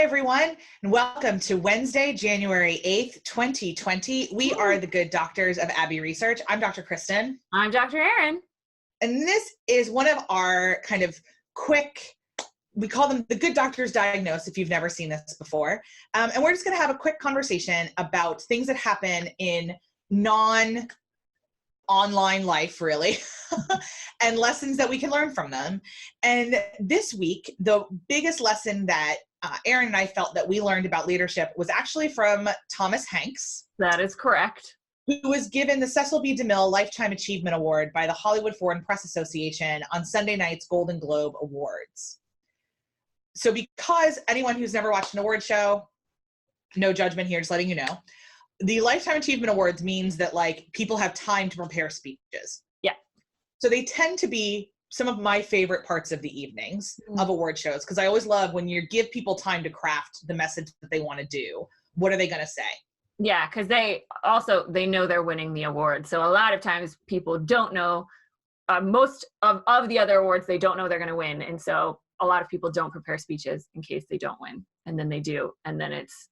everyone, and welcome to Wednesday, January 8th, 2020. We are the Good Doctors of Abbey Research. I'm Dr. Kristen. I'm Dr. Erin. And this is one of our kind of quick, we call them the Good Doctors Diagnose, if you've never seen this before. And we're just going to have a quick conversation about things that happen in non-online life, really, and lessons that we can learn from them. And this week, the biggest lesson that Erin and I felt that we learned about leadership was actually from Thomas Hanks. That is correct. Who was given the Cecile B. DeMille Lifetime Achievement Award by the Hollywood Foreign Press Association on Sunday night's Golden Globe Awards. So because anyone who's never watched an award show, no judgment here, just letting you know, the Lifetime Achievement Awards means that like people have time to prepare speeches. Yeah. So they tend to be some of my favorite parts of the evenings of award shows, because I always love when you give people time to craft the message that they want to do. What are they going to say? Yeah, because they know they're winning the award. So a lot of times people don't know, most of the other awards, they don't know they're going to win. And so a lot of people don't prepare speeches in case they don't win. And then they do. And then it's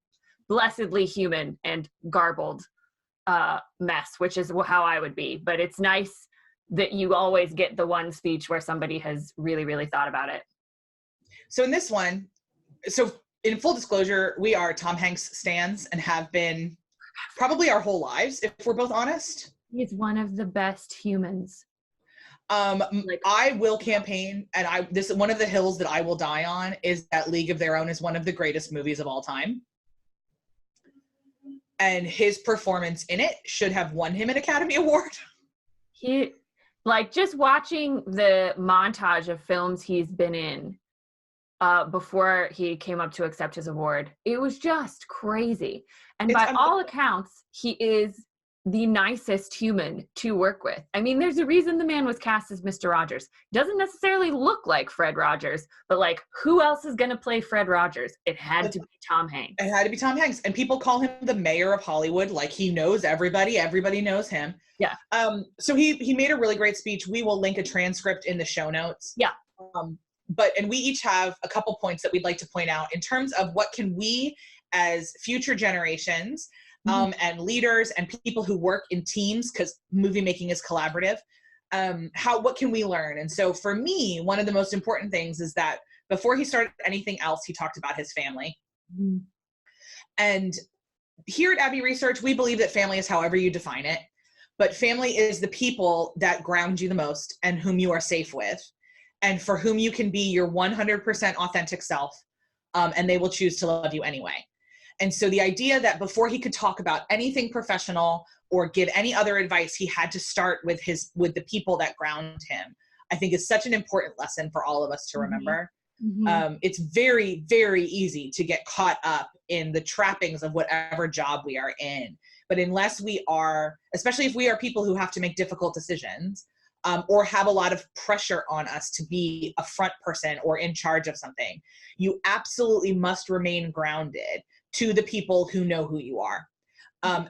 blessedly human and garbled mess, which is how I would be. But it's nice that you always get the one speech where somebody has really, really thought about it. So in this one, so in full disclosure, we are Tom Hanks stans and have been probably our whole lives, if we're both honest. He's one of the best humans. I will campaign, and this one of the hills that I will die on is that League of Their Own is one of the greatest movies of all time. And his performance in it should have won him an Academy Award. Just watching the montage of films he's been in before he came up to accept his award, it was just crazy. And by all accounts, he is the nicest human to work with. I mean, there's a reason the man was cast as Mr. Rogers. Doesn't necessarily look like Fred Rogers, but like, who else is going to play Fred Rogers? It had to be Tom Hanks. It had to be Tom Hanks. And people call him the mayor of Hollywood. Like, he knows everybody. Everybody knows him. Yeah. So he made a really great speech. We will link a transcript in the show notes. Yeah. And we each have a couple points that we'd like to point out in terms of what can we as future generations and leaders and people who work in teams, because movie making is collaborative, what can we learn? And so for me, one of the most important things is that before he started anything else, he talked about his family. And here at Abbey Research, we believe that family is however you define it, but family is the people that ground you the most and whom you are safe with, and for whom you can be your 100% authentic self, and they will choose to love you anyway. And so the idea that before he could talk about anything professional or give any other advice, he had to start with the people that ground him, I think is such an important lesson for all of us to remember. It's very, very easy to get caught up in the trappings of whatever job we are in. But unless we are, especially if we are people who have to make difficult decisions, or have a lot of pressure on us to be a front person or in charge of something, you absolutely must remain grounded to the people who know who you are.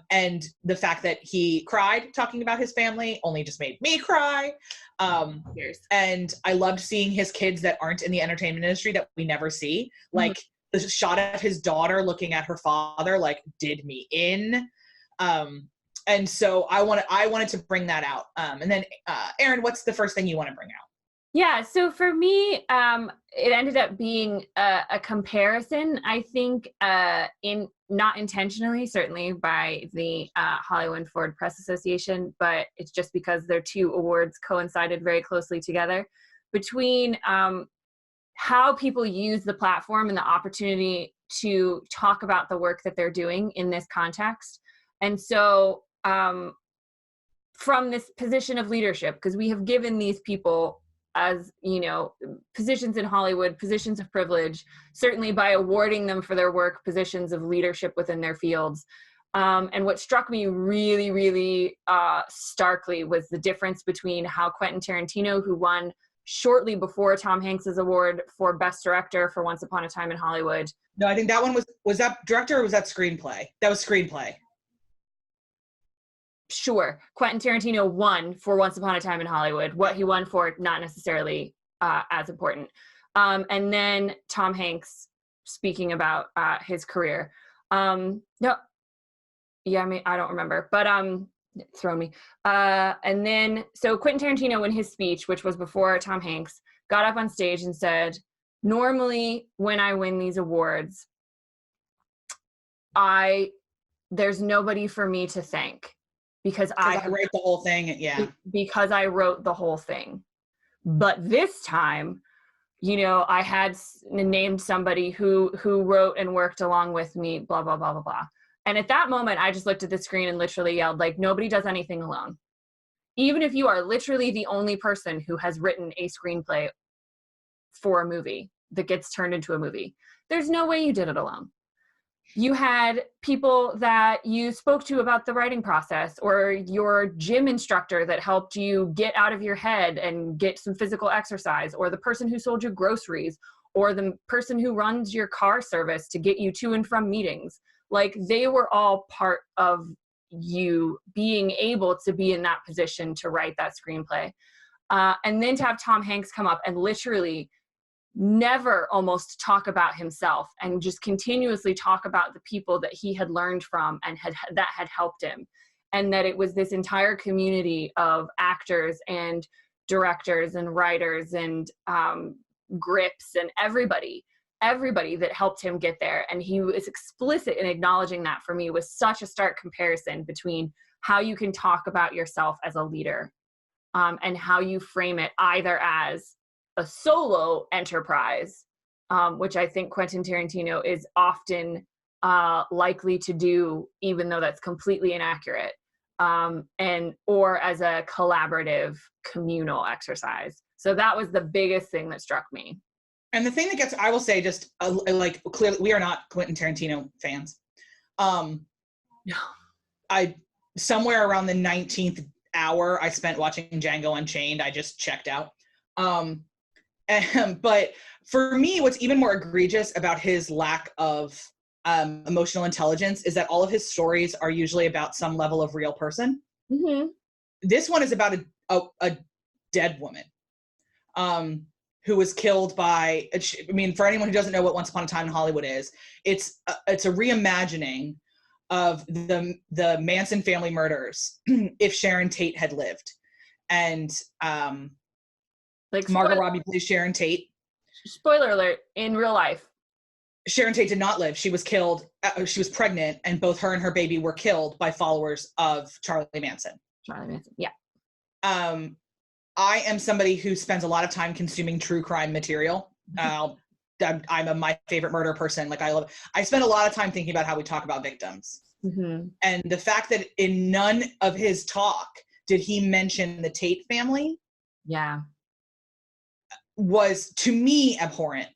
And the fact that he cried talking about his family only just made me cry. And I loved seeing his kids that aren't in the entertainment industry that we never see. Like the shot of his daughter looking at her father, like, did me in. And so I wanted to bring that out. And then, Erin, what's the first thing you want to bring out? Yeah, so for me, it ended up being a comparison, I think, not intentionally, certainly by the Hollywood Foreign Press Association, but it's just because their two awards coincided very closely together, between how people use the platform and the opportunity to talk about the work that they're doing in this context. And so from this position of leadership, because we have given these people, as you know, positions in Hollywood, positions of privilege, certainly by awarding them for their work, positions of leadership within their fields. And what struck me really, really starkly was the difference between how Quentin Tarantino, who won shortly before Tom Hanks's award for Best Director for Once Upon a Time in Hollywood. No, I think that one was that director or was that screenplay? That was screenplay. Sure, Quentin Tarantino won for Once Upon a Time in Hollywood. What he won for, not necessarily as important. And then Tom Hanks speaking about his career. No, yeah, I mean, I don't remember, but throw me. And then, so Quentin Tarantino, in his speech, which was before Tom Hanks, got up on stage and said, normally when I win these awards, there's nobody for me to thank because I write the whole thing. Yeah. Because I wrote the whole thing. But this time, you know, I had named somebody who wrote and worked along with me, blah, blah, blah, blah, blah. And at that moment, I just looked at the screen and literally yelled, like, nobody does anything alone. Even if you are literally the only person who has written a screenplay for a movie that gets turned into a movie, there's no way you did it alone. You had people that you spoke to about the writing process, or your gym instructor that helped you get out of your head and get some physical exercise, or the person who sold you groceries, or the person who runs your car service to get you to and from meetings. Like, they were all part of you being able to be in that position to write that screenplay. And then to have Tom Hanks come up and literally never almost talk about himself and just continuously talk about the people that he had learned from and that had helped him. And that it was this entire community of actors and directors and writers and grips and everybody that helped him get there. And he was explicit in acknowledging that. For me, was such a stark comparison between how you can talk about yourself as a leader and how you frame it either as a solo enterprise, which I think Quentin Tarantino is often likely to do, even though that's completely inaccurate, or as a collaborative communal exercise. So that was the biggest thing that struck me. And the thing that gets, I will say, just like, clearly we are not Quentin Tarantino fans. No. I somewhere around the 19th hour I spent watching Django Unchained, I just checked out. But for me, what's even more egregious about his lack of emotional intelligence is that all of his stories are usually about some level of real person. Mm-hmm. This one is about a dead woman who was killed by, I mean, for anyone who doesn't know what Once Upon a Time in Hollywood is, it's a reimagining of the Manson family murders if Sharon Tate had lived. And like, Margot Robbie plays Sharon Tate. Spoiler alert, in real life, Sharon Tate did not live. She was killed. She was pregnant, and both her and her baby were killed by followers of Charlie Manson. Yeah. I am somebody who spends a lot of time consuming true crime material. I'm my favorite murder person. Like, I spend a lot of time thinking about how we talk about victims. Mm-hmm. And the fact that in none of his talk did he mention the Tate family. Yeah. Was, to me, abhorrent.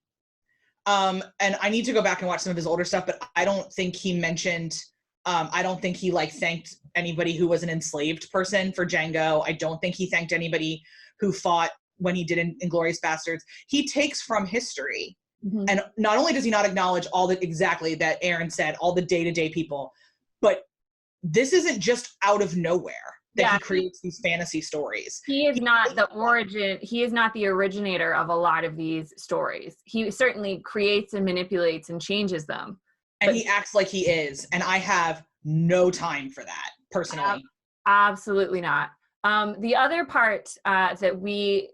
And I need to go back and watch some of his older stuff, but I don't think he mentioned, I don't think he thanked anybody who was an enslaved person for Django. I don't think he thanked anybody who fought when he did Inglourious Basterds. He takes from history. Mm-hmm. And not only does he not acknowledge all the, exactly that Aaron said, all the day-to-day people, but this isn't just out of nowhere that he creates these fantasy stories. He is not the originator of a lot of these stories. He certainly creates and manipulates and changes them. And he acts like he is. And I have no time for that, personally. Absolutely not. The other part that we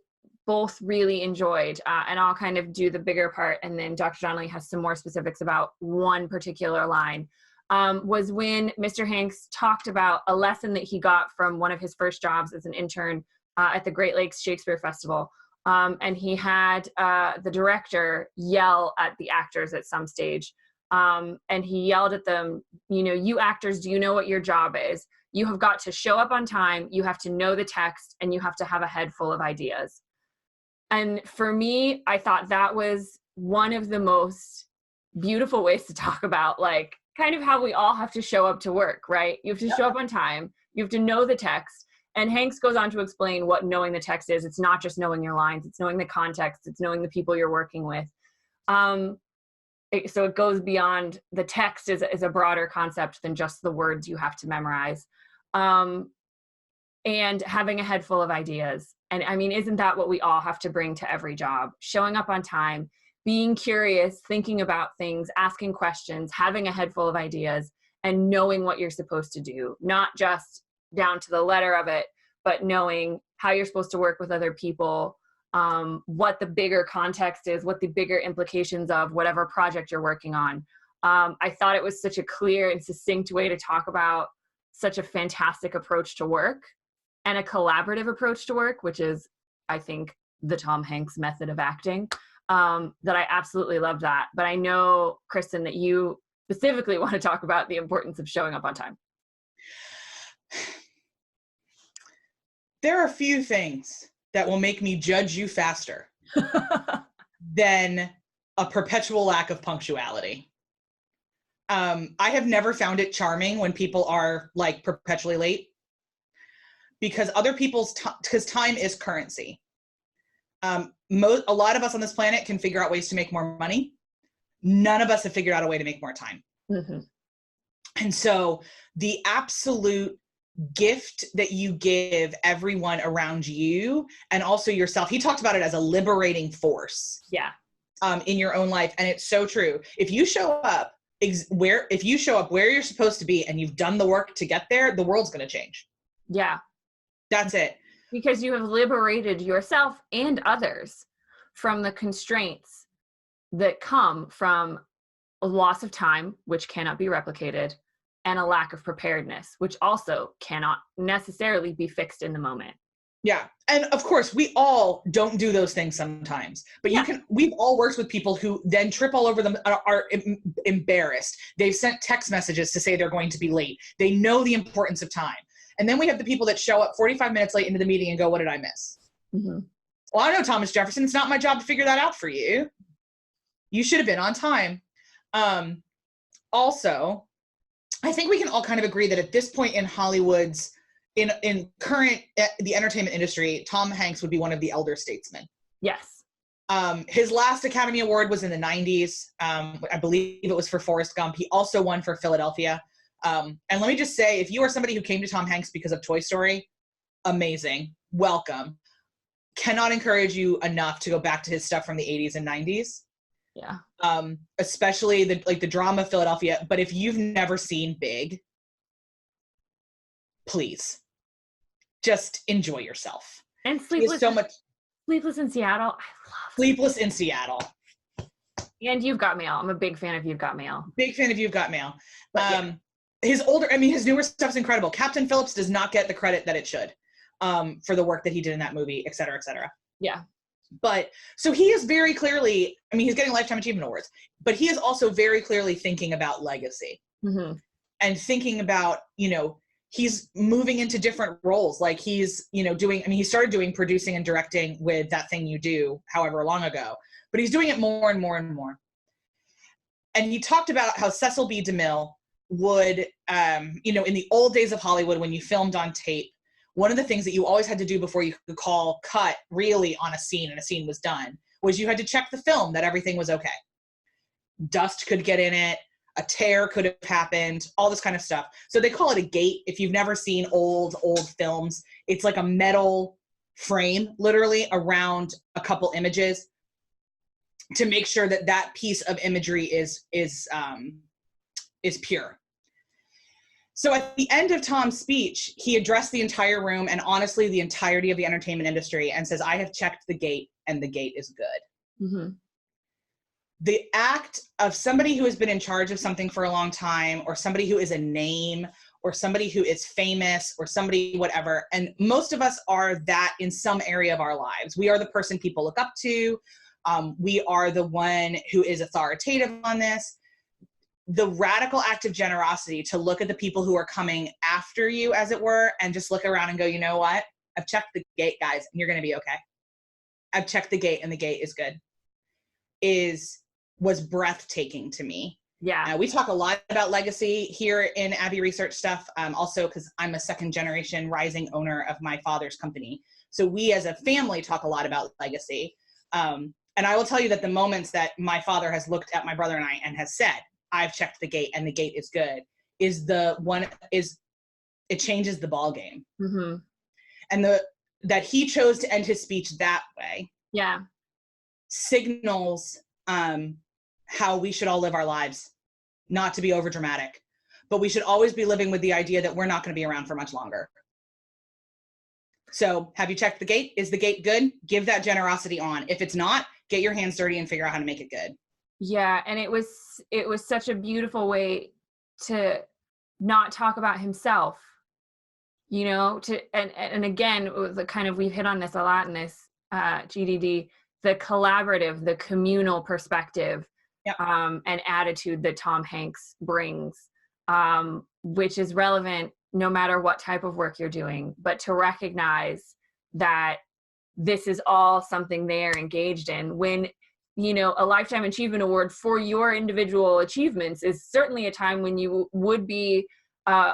both really enjoyed, and I'll kind of do the bigger part, and then Dr. Donnelly has some more specifics about one particular line, was when Mr. Hanks talked about a lesson that he got from one of his first jobs as an intern at the Great Lakes Shakespeare Festival. And he had the director yell at the actors at some stage. And he yelled at them, you actors, do you know what your job is? You have got to show up on time, you have to know the text, and you have to have a head full of ideas. And for me, I thought that was one of the most beautiful ways to talk about, kind of how we all have to show up to work, right? You have to show up on time. You have to know the text. And Hanks goes on to explain what knowing the text is. It's not just knowing your lines. It's knowing the context. It's knowing the people you're working with. So it goes beyond the text is a broader concept than just the words you have to memorize. And having a head full of ideas. And I mean, isn't that what we all have to bring to every job? Showing up on time, being curious, thinking about things, asking questions, having a head full of ideas, and knowing what you're supposed to do, not just down to the letter of it, but knowing how you're supposed to work with other people, what the bigger context is, what the bigger implications of whatever project you're working on. I thought it was such a clear and succinct way to talk about such a fantastic approach to work and a collaborative approach to work, which is, I think, the Tom Hanks method of acting, that I absolutely love that. But I know, Kristen, that you specifically want to talk about the importance of showing up on time. There are few things that will make me judge you faster than a perpetual lack of punctuality. I have never found it charming when people are like perpetually late, because other people's because time is currency. A lot of us on this planet can figure out ways to make more money. None of us have figured out a way to make more time. Mm-hmm. And so the absolute gift that you give everyone around you and also yourself, he talked about it as a liberating force. Yeah. In your own life. And it's so true. If you show up where you're supposed to be and you've done the work to get there, the world's going to change. Yeah. That's it. Because you have liberated yourself and others from the constraints that come from a loss of time, which cannot be replicated, and a lack of preparedness, which also cannot necessarily be fixed in the moment. Yeah. And of course, we all don't do those things sometimes, but we've all worked with people who then trip all over them, are embarrassed. They've sent text messages to say they're going to be late. They know the importance of time. And then we have the people that show up 45 minutes late into the meeting and go, what did I miss? Mm-hmm. Well, I know, Thomas Jefferson, it's not my job to figure that out for you. You should have been on time. Also, I think we can all kind of agree that at this point in Hollywood's, in current, the entertainment industry, Tom Hanks would be one of the elder statesmen. Yes. His last Academy Award was in the 90s. I believe it was for Forrest Gump. He also won for Philadelphia. And let me just say, if you are somebody who came to Tom Hanks because of Toy Story, amazing. Welcome. Cannot encourage you enough to go back to his stuff from the 80s and 90s. Yeah. Especially the drama of Philadelphia. But if you've never seen Big, please just enjoy yourself. And Sleepless in Seattle. I love Sleepless in Seattle. And You've Got Mail. I'm a big fan of You've Got Mail. Big fan of You've Got Mail. His newer stuff's incredible. Captain Phillips does not get the credit that it should for the work that he did in that movie, et cetera, et cetera. Yeah. But so he is very clearly, he's getting Lifetime Achievement Awards, but he is also very clearly thinking about legacy. Mm-hmm. And thinking about, he's moving into different roles. Like he's, he started doing producing and directing with That Thing You Do, however long ago, but he's doing it more and more and more. And he talked about how Cecile B. DeMille would, in the old days of Hollywood, when you filmed on tape, one of the things that you always had to do before you could call cut really on a scene and a scene was done was you had to check the film that everything was okay. Dust could get in it. A tear could have happened, all this kind of stuff. So they call it a gate. If you've never seen old films, it's like a metal frame literally around a couple images to make sure that that piece of imagery is pure. So at the end of Tom's speech, he addressed the entire room and honestly the entirety of the entertainment industry and says, I have checked the gate and the gate is good. Mm-hmm. The act of somebody who has been in charge of something for a long time, or somebody who is a name, or somebody who is famous, or somebody whatever, and most of us are that in some area of our lives. We are the person people look up to. We are the one who is authoritative on this. The radical act of generosity to look at the people who are coming after you, as it were, and just look around and go, you know what? I've checked the gate, guys, and you're going to be okay. I've checked the gate and the gate is good. Was breathtaking to me. Yeah. We talk a lot about legacy here in Abbey Research Stuff, also because I'm a second generation rising owner of my father's company. So we as a family talk a lot about legacy. And I will tell you that the moments that my father has looked at my brother and I and has said, I've checked the gate and the gate is good, it changes the ball game. Mm-hmm. And that he chose to end his speech that way. Yeah. Signals how we should all live our lives, not to be over dramatic, but we should always be living with the idea that we're not going to be around for much longer. So have you checked the gate? Is the gate good? Give that generosity on. If it's not, get your hands dirty and figure out how to make it good. Yeah. And it was such a beautiful way to not talk about himself, you know, and again, it was the kind of, we've hit on this a lot in this GDD, the collaborative, the communal perspective, yep. And attitude that Tom Hanks brings, which is relevant no matter what type of work you're doing, but to recognize that this is all something they're engaged in. When, you know, a Lifetime Achievement Award for your individual achievements is certainly a time when you would be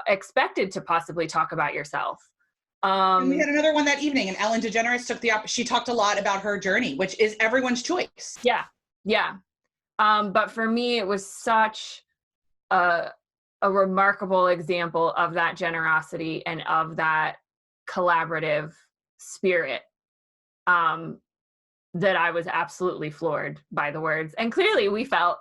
expected to possibly talk about yourself. And we had another one that evening, and Ellen DeGeneres she talked a lot about her journey, which is everyone's choice. Yeah. Yeah. But for me, it was such a remarkable example of that generosity and of that collaborative spirit, that I was absolutely floored by the words. And clearly we felt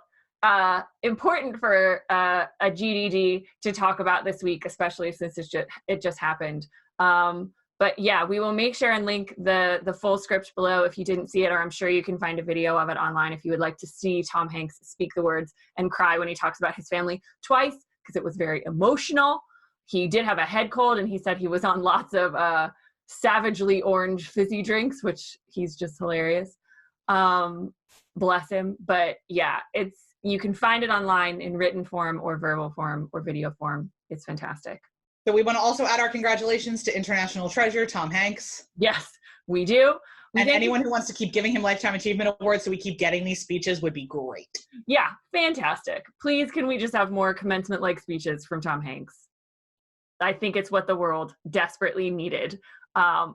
important for a GDD to talk about this week, especially since it just happened. But yeah, we will make sure and link the full script below if you didn't see it, or I'm sure you can find a video of it online if you would like to see Tom Hanks speak the words and cry when he talks about his family twice, because it was very emotional. He did have a head cold, and he said he was on lots of savagely orange fizzy drinks, which he's just hilarious. Bless him. But yeah, you can find it online in written form or verbal form or video form. It's fantastic. So we want to also add our congratulations to International Treasure, Tom Hanks. Yes, we do. And anyone who wants to keep giving him Lifetime Achievement Awards so we keep getting these speeches would be great. Yeah, fantastic. Please, can we just have more commencement-like speeches from Tom Hanks? I think it's what the world desperately needed,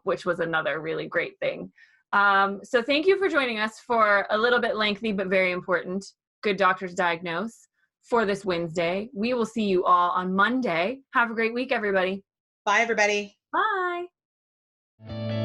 which was another really great thing. So thank you for joining us for a little bit lengthy but very important Good Doctors Diagnose for this Wednesday. We will see you all on Monday. Have a great week, everybody. Bye, everybody. Bye.